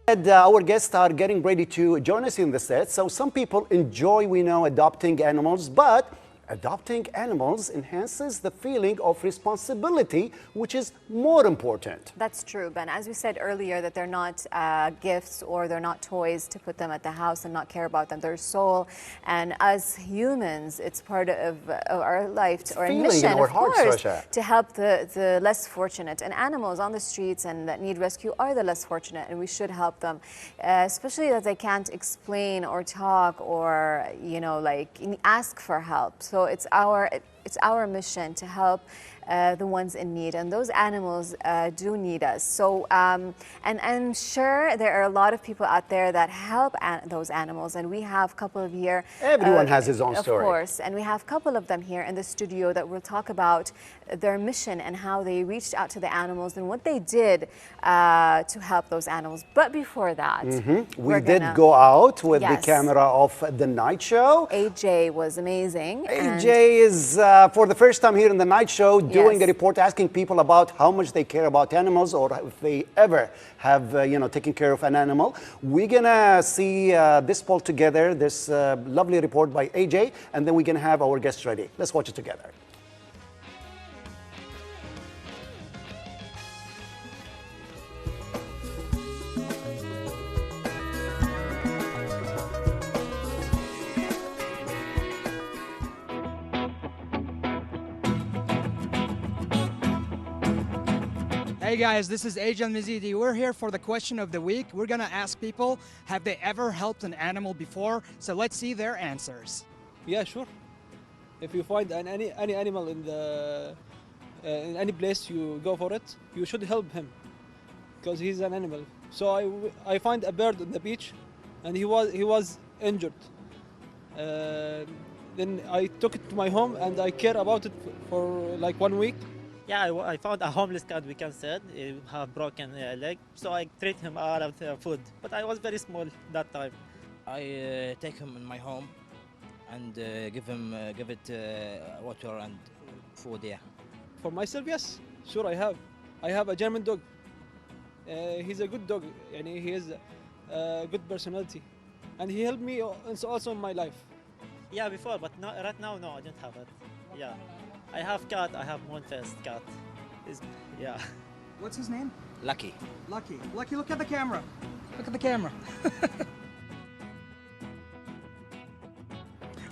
Our guests are getting ready to join us in the set. So some people enjoy, we know, adopting animals, but adopting animals enhances the feeling of responsibility, which is more important. That's true, Ben. As we said earlier, that they're not gifts or they're not toys to put them at the house and not care about them. They're a soul. And as humans, it's part of our life or a mission, in our of hearts, course, Rasha, to help the less fortunate. And animals on the streets and that need rescue are the less fortunate, and we should help them, especially that they can't explain or talk or, you know, like ask for help. So it's our mission to help the ones in need, and those animals do need us. So, and I'm sure there are a lot of people out there that help those animals, and we have a couple of here. Everyone has his own story. Of course, and we have a couple of them here in the studio that will talk about their mission and how they reached out to the animals and what they did to help those animals. But before that, we did go out with the Yes. camera of the night show. AJ was amazing. AJ is, for the first time here in the night show, doing a report asking people about how much they care about animals or if they ever have, taken care of an animal. We're gonna see this poll together, this lovely report by AJ, and then we're gonna have our guests ready. Let's watch it together. Hey guys, this is Ajay Mizidi. We're here for the question of the week. We're gonna ask people, have they ever helped an animal before? So let's see their answers. Yeah, sure. If you find any animal in any place you go for it, you should help him because he's an animal. So I find a bird on the beach, and he was injured. Then I took it to my home and I care about it for like 1 week. Yeah, I found a homeless cat, we can say. He have broken leg, so I treat him out of the food. But I was very small that time. I take him in my home and give it water and food. Yeah. For myself, yes, sure I have. I have a German dog. He's a good dog, and he has a good personality, and he helped me also in my life. Yeah, before, but right now, no, I don't have it. Yeah. I have cat, I have moon-faced cat. Yeah. What's his name? Lucky. Lucky. Lucky, look at the camera. Look at the camera.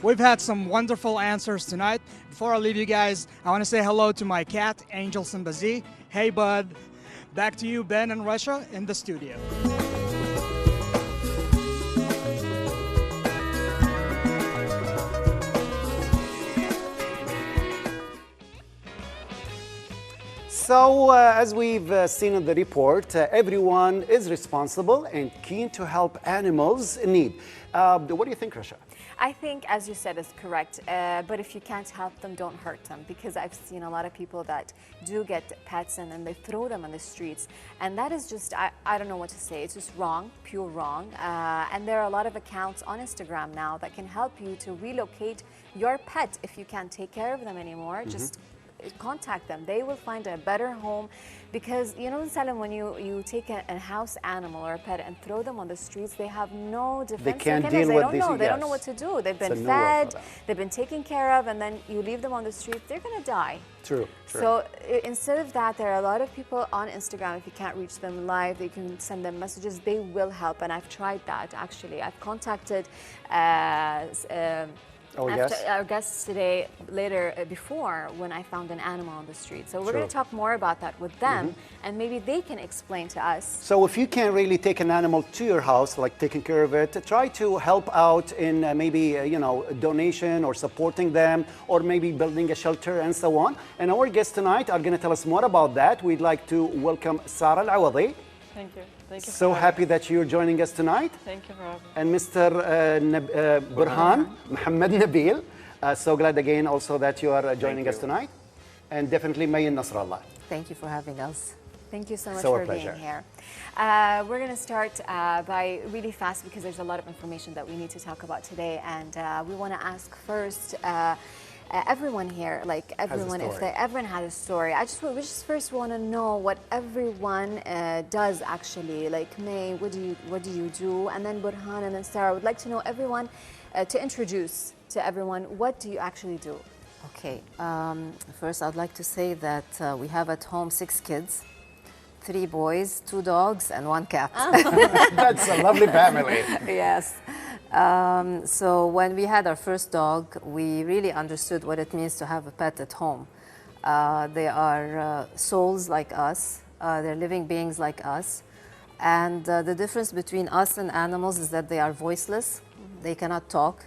We've had some wonderful answers tonight. Before I leave you guys, I want to say hello to my cat, Angel Simbazi. Hey, bud. Back to you, Ben and Russia, in the studio. So, as we've seen in the report, everyone is responsible and keen to help animals in need. What do you think, Rasha? I think, as you said, is correct. But if you can't help them, don't hurt them. Because I've seen a lot of people that do get pets and then they throw them on the streets. And that is just, I don't know what to say. It's just wrong, pure wrong. And there are a lot of accounts on Instagram now that can help you to relocate your pet if you can't take care of them anymore. Just contact them. They will find a better home, because you know, in Salem, when you take a house animal or a pet and throw them on the streets, they have no defense. They can't mechanism. deal with these. They don't know what to do. They've been fed, they've been taken care of, and then you leave them on the street, they're going to die. True. So instead of that, there are a lot of people on Instagram. If you can't reach them live, they can send them messages. They will help, and I've tried that actually. I've contacted our guests today before when I found an animal on the street. So we're going to talk more about that with them, and maybe they can explain to us. So if you can't really take an animal to your house, like taking care of it, try to help out in maybe donation or supporting them, or maybe building a shelter and so on. And our guests tonight are going to tell us more about that. We'd like to welcome Sarah Al-Awadi. Thank you. Thank you. So happy that you're joining us tonight. Thank you for having me. And Mr. Burhan Mohammed Nabil. So glad again also that you are joining us tonight. And definitely Mayin Nasrallah. Thank you for having us. Thank you so much So for being here. We're going to start by really fast, because there's a lot of information that we need to talk about today. And we want to ask first, everyone here, like everyone, if everyone had a story. We just first want to know what everyone does actually. Like May, what do you do? And then Burhan and then Sarah. Would like to know everyone to introduce to everyone, what do you actually do? Okay, first I'd like to say that we have at home 6 kids, 3 boys, 2 dogs, and 1 cat. That's a lovely family. Yes. So when we had our first dog, we really understood what it means to have a pet at home. They are souls like us. They're living beings like us. And the difference between us and animals is that they are voiceless. They cannot talk.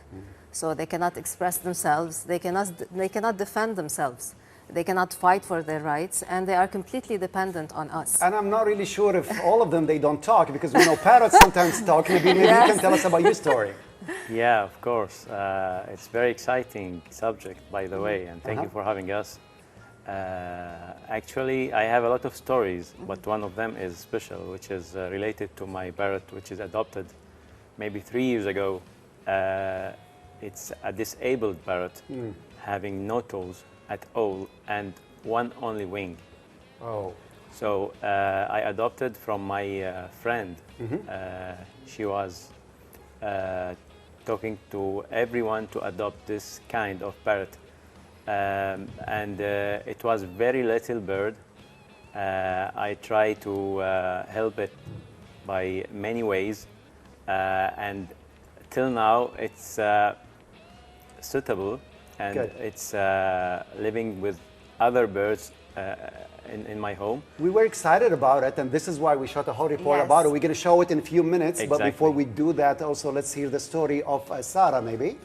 So they cannot express themselves. They cannot defend themselves. They cannot fight for their rights, and they are completely dependent on us. And I'm not really sure if all of them, they don't talk, because we know parrots sometimes talk. Maybe you can tell us about your story. Yeah, of course. It's a very exciting subject, by the way, and thank you for having us. Actually, I have a lot of stories, but one of them is special, which is related to my parrot, which is adopted maybe 3 years ago. It's a disabled parrot, having no toes at all and one only wing. Oh. So I adopted from my friend. She was talking to everyone to adopt this kind of parrot. And it was very little bird. I try to help it by many ways. And till now, it's suitable, and it's living with other birds in my home. We were excited about it, and this is why we shot a whole report about it. We're going to show it in a few minutes, but before we do that, also let's hear the story of Sarah, maybe.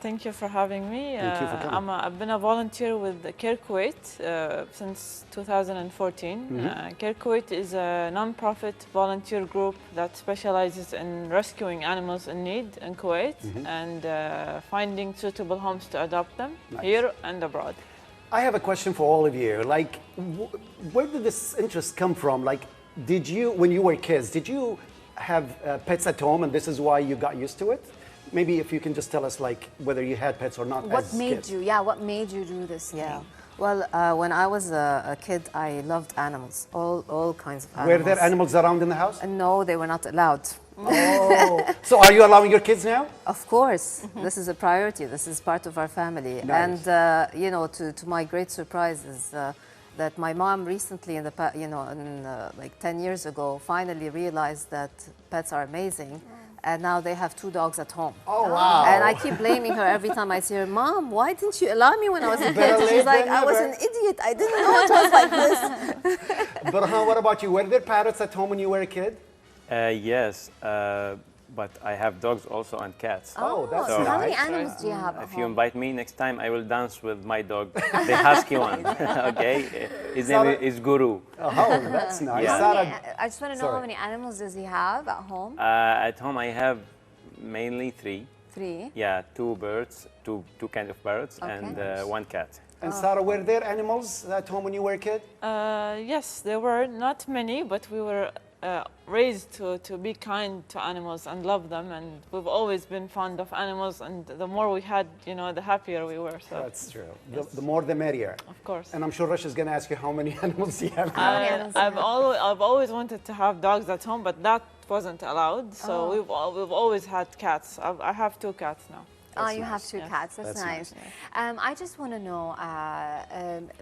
Thank you for having me. Thank you for coming. I've been a volunteer with KareQ8 since 2014. KareQ8 is a non-profit volunteer group that specializes in rescuing animals in need in Kuwait and finding suitable homes to adopt them here and abroad. I have a question for all of you. Like, where did this interest come from? Like, did you, when you were kids, did you have pets at home and this is why you got used to it? Maybe if you can just tell us, like, whether you had pets or not. What made you? Yeah, what made you do this? Yeah. Well, when I was a kid, I loved animals, all kinds of animals. Were there animals around in the house? No, they were not allowed. Oh, so are you allowing your kids now? Of course, this is a priority. This is part of our family. Nice. And you know, to my great surprise is that my mom recently, like 10 years ago, finally realized that pets are amazing. And now they have 2 dogs at home. Oh, wow. And I keep blaming her every time I see her. Mom, why didn't you allow me when I was a kid? She's like, I was an idiot. I didn't know it was like this. Burhan, what about you? Were there parrots at home when you were a kid? Yes, but I have dogs also and cats. Oh, that's so nice. how many animals do you have at If home? you invite me next time, I will dance with my dog, the husky one. Okay, his name is Guru. Oh, that's nice. Yeah. Sarah, I just want to know how many animals does he have at home? At home, I have mainly 3. 3. Yeah, 2 birds, two kind of parrots, and 1 cat. and Sarah, were there animals at home when you were a kid? Yes, there were not many, but we were raised to be kind to animals and love them, and we've always been fond of animals, and the more we had, you know, the happier we were. So That's true. The more the merrier. of course. And I'm sure Rush is going to ask you how many animals do you have? I've always wanted to have dogs at home, but that wasn't allowed. So we've always had cats. I have 2 cats now. Oh, you have 2 cats. That's nice. I just want to know,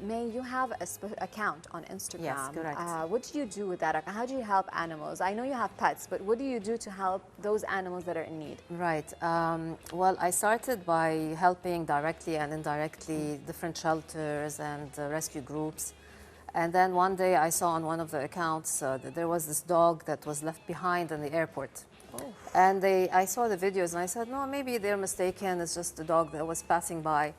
May, you have an account on Instagram. Yes, correct. What do you do with that account? How do you help animals? I know you have pets, but what do you do to help those animals that are in need? Right. Well, I started by helping directly and indirectly different shelters and rescue groups. And then one day I saw on one of the accounts that there was this dog that was left behind in the airport. And I saw the videos and I said, no, maybe they're mistaken. It's just a dog that was passing by.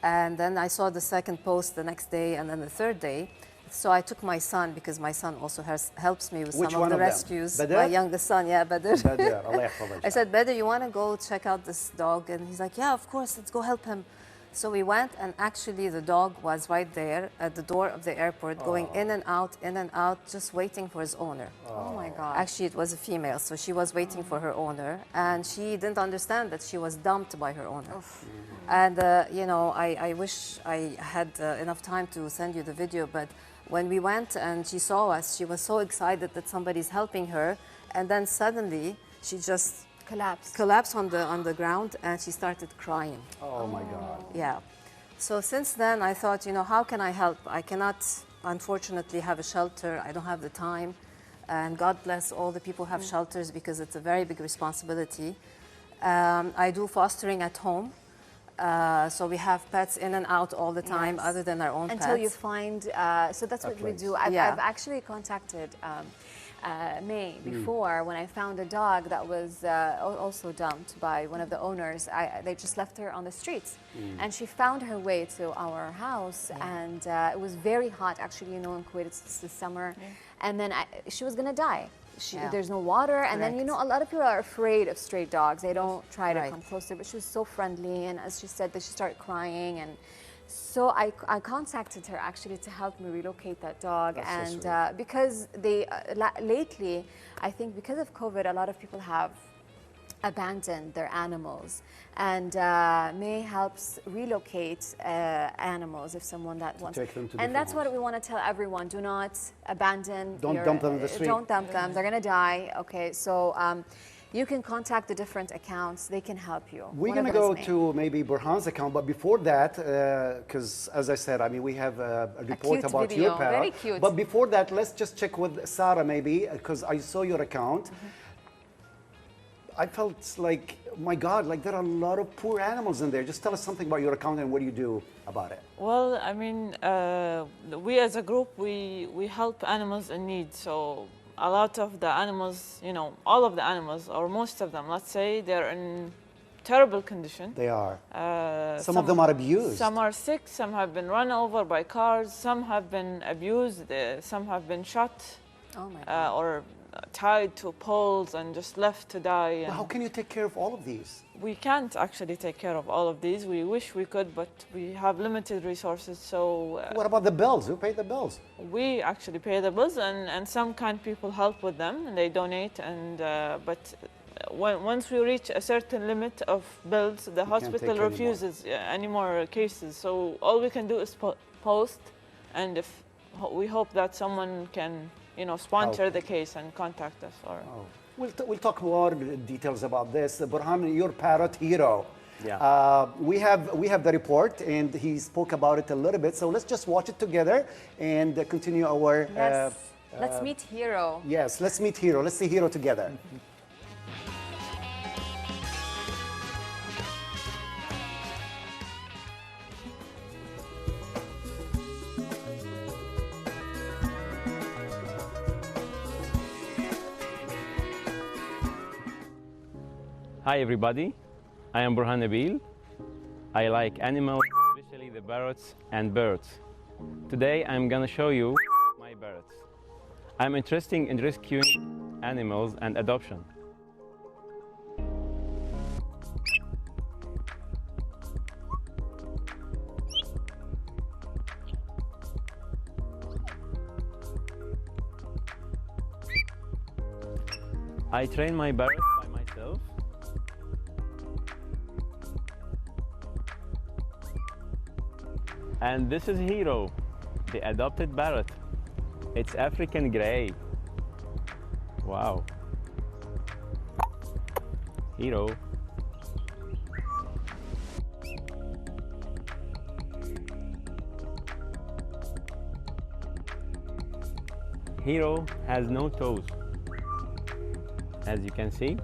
And then I saw the second post the next day and then the third day. So I took my son, because my son also helps me with Which some one of the of them? rescues. Badr? My youngest son, yeah, Badr. Allah يحفظك. I said, Badr, you want to go check out this dog? And he's like, yeah, of course, let's go help him. So we went, and actually the dog was right there at the door of the airport, going in and out, just waiting for his owner. Oh my God. Actually, it was a female, so she was waiting for her owner, and she didn't understand that she was dumped by her owner. And, you know, I wish I had enough time to send you the video, but when we went and she saw us, she was so excited that somebody's helping her, and then suddenly she just collapsed on the ground, and she started crying. Oh my God. Yeah. So since then, I thought, you know, how can I help? I cannot, unfortunately, have a shelter. I don't have the time. And God bless all the people who have shelters, because it's a very big responsibility. I do fostering at home. So we have pets in and out all the time, other than our own Until pets. you find, so that's what we place. do. I've Yeah. actually contacted May before when I found a dog that was also dumped by one of the owners. They just left her on the streets, and she found her way to our house, and it was very hot. Actually, you know, in Kuwait it's the summer, and then she was gonna die. There's no water, and then, you know, a lot of people are afraid of stray dogs. They don't try to come closer, but she was so friendly, and as she said, that she started crying, and so I contacted her actually to help me relocate that dog. That's so And because they lately, I think because of COVID, a lot of people have abandoned their animals, and May helps relocate animals if someone that wants. take them to and different that's homes. what we want to tell everyone: do not abandon. Don't dump them in the street. Don't dump them; they're gonna die. Okay, so. You can contact the different accounts. They can help you. We're One going of to them go is May. to maybe Burhan's account, but before that, because as I said, I mean, we have a report cute about video, your parrot. very cute. But before that, let's just check with Sarah maybe, because I saw your account. I felt like, my God, like there are a lot of poor animals in there. Just tell us something about your account and what do you do about it? Well, I mean, we as a group, we help animals in need. So a lot of the animals, you know, all of the animals, or most of them, let's say, they're in terrible condition. They are. Uh, Some of them are abused. Some are sick, some have been run over by cars, some have been abused, some have been shot Oh my God. or tied to poles and just left to die. But how can you take care of all of these? We can't actually take care of all of these. We wish we could, but we have limited resources. So What about the bills? Who paid the bills? we actually pay the bills, and some kind people help with them, and they donate. And but once we reach a certain limit of bills, the take hospital anymore. refuses any more cases. So all we can do is post, and if we hope that someone can, you know, sponsor Help. the case and contact us. Or We'll talk more details about this. Burhan, your parrot hero. Yeah. We have the report, and he spoke about it a little bit. So let's just watch it together and continue our. Let's meet Hero. Yes, let's meet Hero. Let's see Hero together. Hi everybody, I am Burhan Nabil. I like animals, especially the parrots and birds. Today I'm gonna show you my parrots. I'm interested in rescuing animals and adoption. I train my parrots by myself. And this is Hero, the adopted parrot. It's African grey. Wow. Hero. Hero has no toes, as you can see.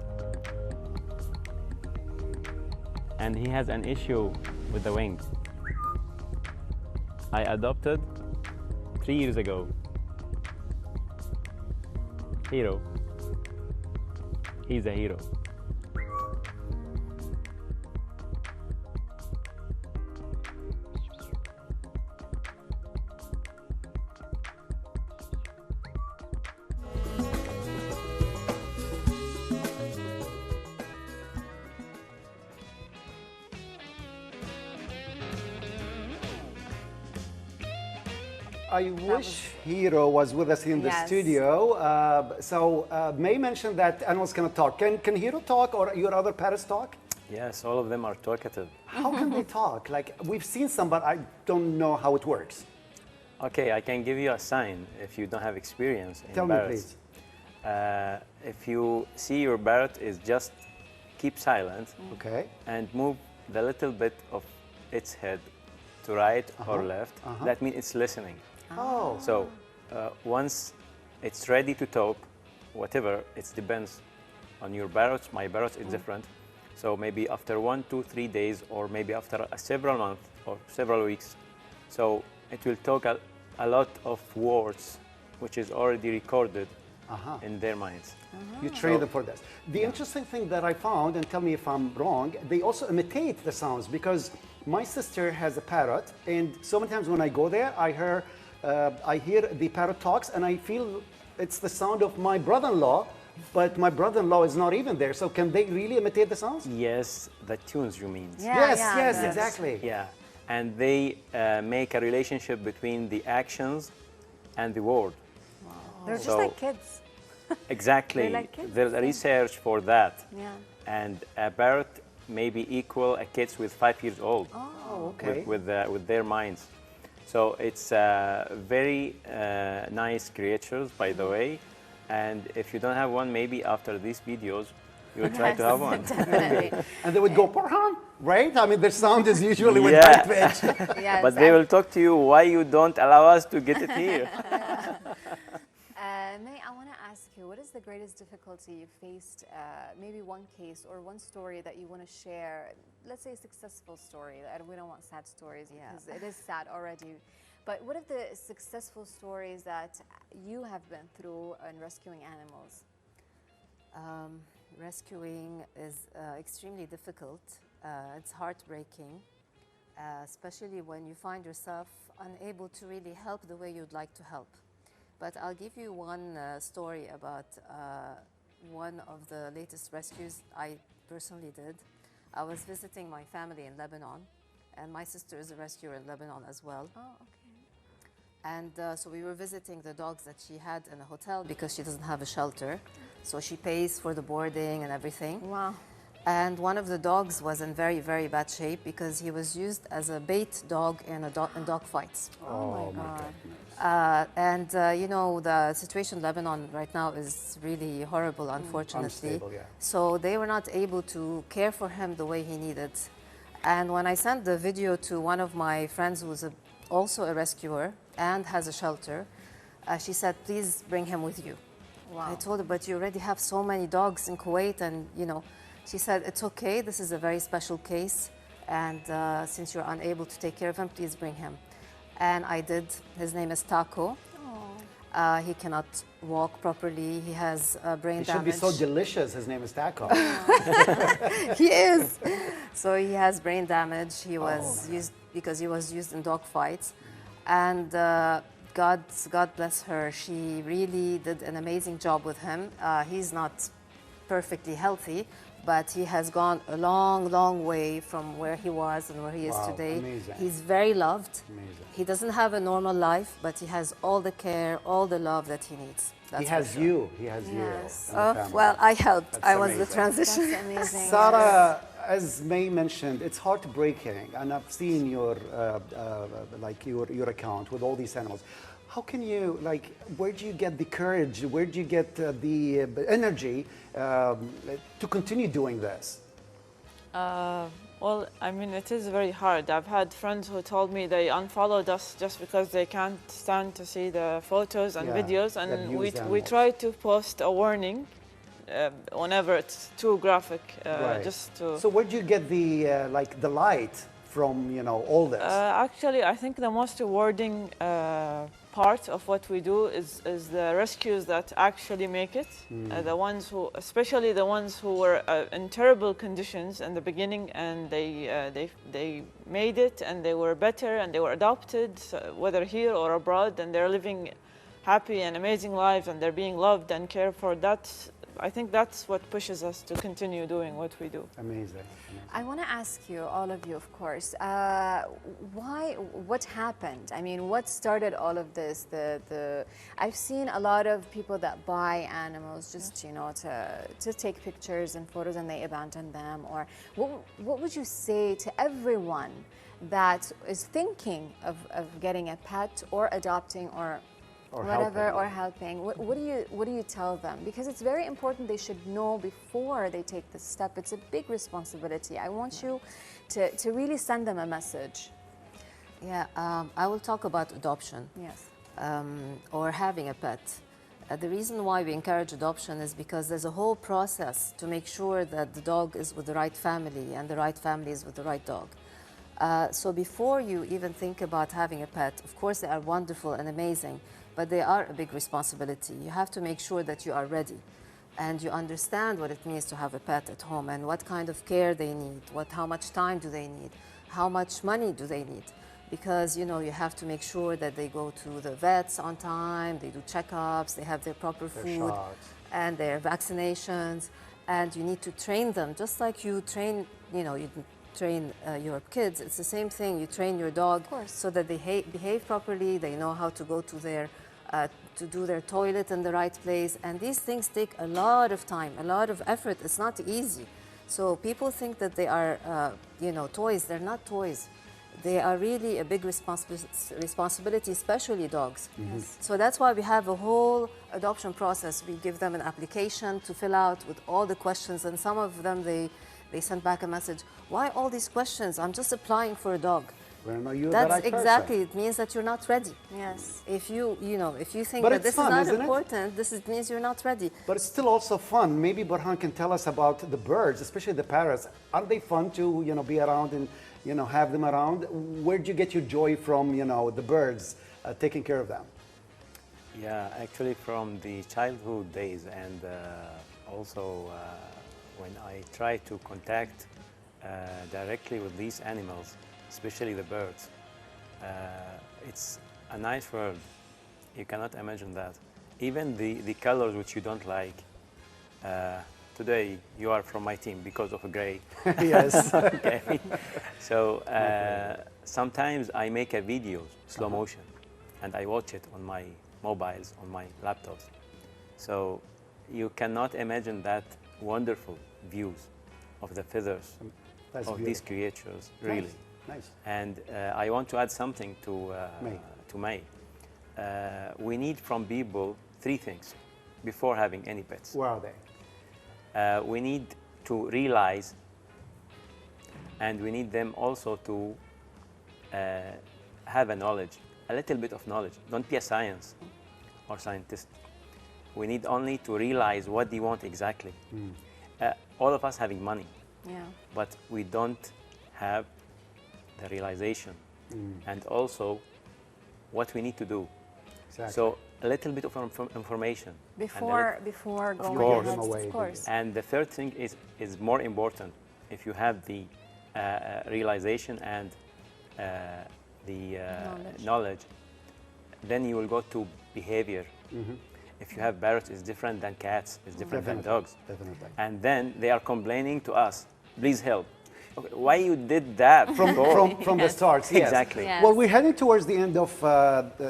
And he has an issue with the wings. I adopted 3 years ago. Hero. He's a hero. I wish Hero was with us in the Yes. studio. May mentioned that animals cannot talk. Can Hero talk, or your other parrots talk? Yes, all of them are talkative. How can they talk? Like, we've seen some, but I don't know how it works. Okay, I can give you a sign if you don't have experience in Tell me, parrots. If you see your parrot is just keep silent Okay. and move the little bit of its head to right or left, that means it's listening. Oh. So once it's ready to talk, whatever, it depends on your parrots. My parrots is different. So maybe after 1, 2, 3 days, or maybe after several months or several weeks. So it will talk a lot of words, which is already recorded in their minds. You train them for this. The interesting thing that I found, and tell me if I'm wrong, they also imitate the sounds, because my sister has a parrot, and so many times when I go there, I hear the parrot talks, and I feel it's the sound of my brother-in-law, but my brother-in-law is not even there. So can they really imitate the sounds? Yes, the tunes you mean. Yes, exactly. Yeah, and they make a relationship between the actions and the word. They're just So- like kids. Exactly. They're like kids, There's a same. research for that. Yeah. And a parrot may be equal a kids with 5 years old. Oh, okay. With their minds. So it's very nice creatures, by the way. And if you don't have one, maybe after these videos, you'll try to have one. Definitely. And they would go, "Parham," right? I mean, their sound is usually with Yeah. high pitch. Yes, But they will talk to you why you don't allow us to get it here. May, I want to ask you, what is the greatest difficulty you faced? Maybe one case or one story that you want to share. Let's say a successful story. We don't want sad stories because it is sad already. But what are the successful stories that you have been through in rescuing animals? Rescuing is extremely difficult. It's heartbreaking, especially when you find yourself unable to really help the way you'd like to help. But I'll give you one story about one of the latest rescues I personally did. I was visiting my family in Lebanon, and my sister is a rescuer in Lebanon as well. Oh, okay. And so we were visiting the dogs that she had in a hotel because she doesn't have a shelter. So she pays for the boarding and everything. Wow. And one of the dogs was in very, very bad shape because he was used as a bait dog in dog fights. Oh my God. You know, the situation in Lebanon right now is really horrible, unfortunately. Unstable, yeah. So they were not able to care for him the way he needed. And when I sent the video to one of my friends who's also a rescuer and has a shelter, she said, please bring him with you. Wow. I told her, but you already have so many dogs in Kuwait, and you know, she said, it's okay, this is a very special case, and since you're unable to take care of him, please bring him. And I did. His name is Taco. He cannot walk properly. He has brain He damage. should be so delicious. His name is Taco. He is. So he has brain damage. He was used because he was used in dog fights, and God bless her. She really did an amazing job with him. He's not perfectly healthy, but he has gone a long, long way from where he was and where he is Wow, today. amazing. He's very loved. Amazing. He doesn't have a normal life, but he has all the care, all the love that he needs. That's He for has sure. you. He has you. Yes. in the family. Well, I helped. That's I was the amazing. transition. That's amazing. Sarah, as May mentioned, it's heartbreaking, and I've seen your your account with all these animals. How can you, like, where do you get the courage? Where do you get the energy to continue doing this? Well, I mean, it is very hard. I've had friends who told me they unfollowed us just because they can't stand to see the photos and Yeah, videos, that and abused we animals. try to post a warning whenever it's too graphic, Right. just to. So where do you get the the light from? You know, all this. Actually, I think the most rewarding part of what we do is the rescues that actually make it. The ones who, especially the ones who were in terrible conditions in the beginning, and they made it, and they were better, and they were adopted, whether here or abroad, and they're living happy and amazing lives, and they're being loved and cared for. I think that's what pushes us to continue doing what we do. Amazing. I want to ask you, all of you, of course, what happened? I mean, what started all of this? I've seen a lot of people that buy animals just, you know, to take pictures and photos, and they abandon them. Or what would you say to everyone that is thinking of getting a pet or adopting or whatever, or helping? What do you tell them? Because it's very important they should know before they take this step. It's a big responsibility. I want you to really send them a message. Yeah, I will talk about adoption. Yes. Or having a pet. The reason why we encourage adoption is because there's a whole process to make sure that the dog is with the right family and the right family is with the right dog. So before you even think about having a pet, of course they are wonderful and amazing, but they are a big responsibility. You have to make sure that you are ready and you understand what it means to have a pet at home and what kind of care they need, how much time do they need, how much money do they need. Because, you know, you have to make sure that they go to the vets on time, they do checkups, they have their proper food and their vaccinations, and you need to train them just like you train, you know, you train your kids. It's the same thing. You train your dog so that they behave properly, they know how to go to their to do their toilet in the right place, and these things take a lot of time, a lot of effort. It's not easy. So people think that they are, you know, toys. They're not toys. They are really a big responsibility, especially dogs. Yes. So that's why we have a whole adoption process. We give them an application to fill out with all the questions, and some of them they send back a message, why all these questions? I'm just applying for a dog. Well, no, you're That's the right exactly, person. it means that you're not ready. Yes. If you know, if you think But that it's this fun, is not isn't it? important, means you're not ready. But it's still also fun. Maybe Burhan can tell us about the birds, especially the parrots. Are they fun to, you know, be around and, you know, have them around? Where'd you get your joy from, you know, the birds, taking care of them? Yeah, actually from the childhood days, and also when I try to contact directly with these animals, especially the birds. It's a nice world. You cannot imagine that. Even the colors which you don't like. Today you are from my team because of a gray. Yes. Okay. So sometimes I make a video, slow motion, and I watch it on my mobiles, on my laptops. So you cannot imagine that wonderful views of the feathers of these creatures, really. Nice. And I want to add something to May. We need from people 3 things before having any pets. Where are they? We need to realize, and we need them also to have a knowledge, a little bit of knowledge. Don't be a science or scientist. We need only to realize what they want exactly. All of us having money, but we don't have the realization and also what we need to do. Exactly. So a little bit of information before going course. ahead, away, of course. And the third thing is more important. If you have the realization and the knowledge, then you will go to behavior. If you have parrots, it's different than cats, it's different than dogs. Definitely. And then they are complaining to us, please help. Okay, why you did that? From the start, yes. Exactly. Yes. Well, we're heading towards the end of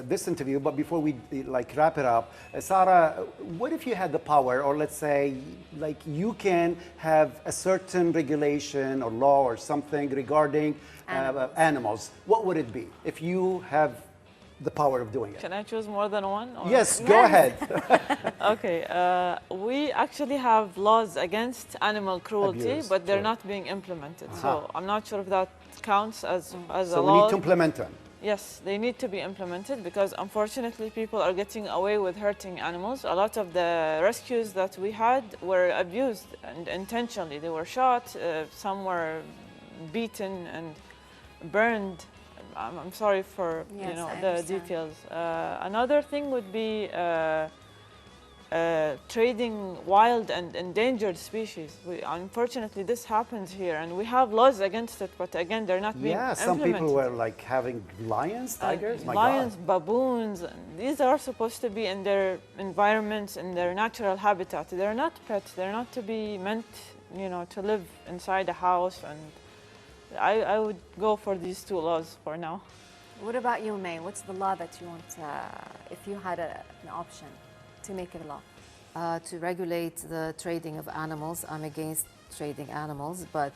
this interview, but before we like wrap it up, Sarah, what if you had the power, or let's say, like you can have a certain regulation or law or something regarding animals? What would it be if you have the power of doing it? Can I choose more than one? Or? Yes, go ahead. Okay, we actually have laws against animal cruelty, Abuse, but they're sure. not being implemented. So I'm not sure if that counts as a So law. we need to implement them. Yes, they need to be implemented because unfortunately people are getting away with hurting animals. A lot of the rescues that we had were abused and intentionally. They were shot, some were beaten and burned. I'm sorry for Yes, I the understand. details. Another thing would be trading wild and endangered species. Unfortunately, this happens here, and we have laws against it, but again, they're not being Yeah, some implemented. people were like having lions, tigers. My Lions, God. baboons, and these are supposed to be in their environments, in their natural habitat. They're not pets. They're not to be meant, you know, to live inside a house. And I would go for these two laws for now. What about you, May? What's the law that you want, if you had an option to make it a law? To regulate the trading of animals. I'm against trading animals, but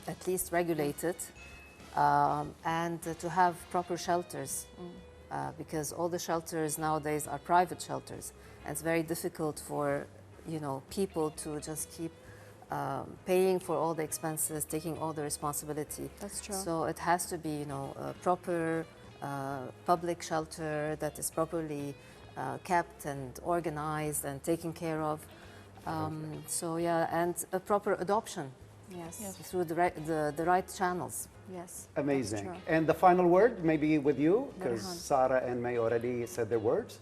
at least regulate it. And to have proper shelters, because all the shelters nowadays are private shelters, and it's very difficult for, you know, people to just keep paying for all the expenses, taking all the responsibility. That's true. So it has to be, you know, a proper public shelter that is properly kept and organized and taken care of. So yeah, and a proper adoption. Yes. Through the right channels. Yes. Amazing. That's true. And the final word, maybe with you, because Nurhan. Sarah and May already said their words.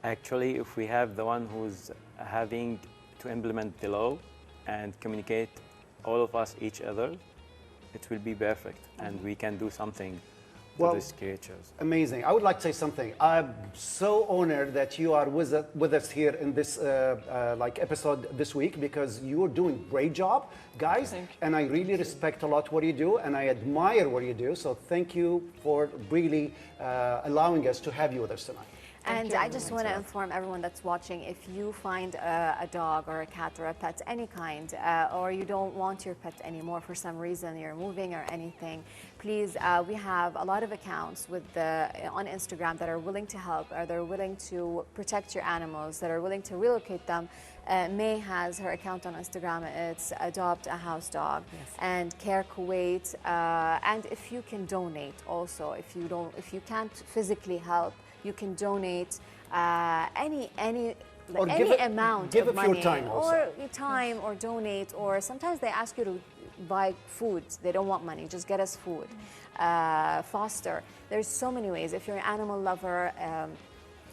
Actually, if we have the one who's having to implement the law and communicate all of us each other, it will be perfect, and we can do something Well, to these creatures. Amazing. I would like to say something. I'm so honored that you are with us here in this like episode this week, because you're doing a great job, guys. Thank you. And I really respect a lot what you do, and I admire what you do. So thank you for really allowing us to have you with us tonight. And I just want to inform everyone that's watching, if you find a dog or a cat or a pet, any kind, or you don't want your pet anymore for some reason, you're moving or anything, please, we have a lot of accounts on Instagram that are willing to help, or they're willing to protect your animals, that are willing to relocate them. May has her account on Instagram. It's Adopt a House Dog. Yes. And KareQ8. And if you can donate also, if you can't physically help, you can donate any Or like give any it- amount give of of your money, time also. or your time, or donate, or sometimes they ask you to buy food. They don't want money, just get us food. Foster. There's so many ways. If you're an animal lover,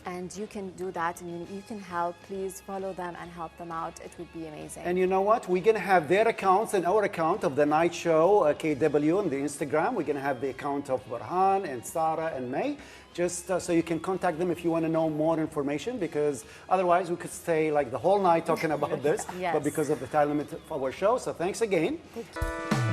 and you can do that, and you can help, please follow them and help them out. It would be amazing. And you know what? We're going to have their accounts and our account of the night show, KW, on the Instagram. We're going to have the account of Burhan and Sarah and May, just so you can contact them if you want to know more information, because otherwise we could stay like the whole night talking about this, Yes. but because of the time limit of our show. So thanks again. Thank you.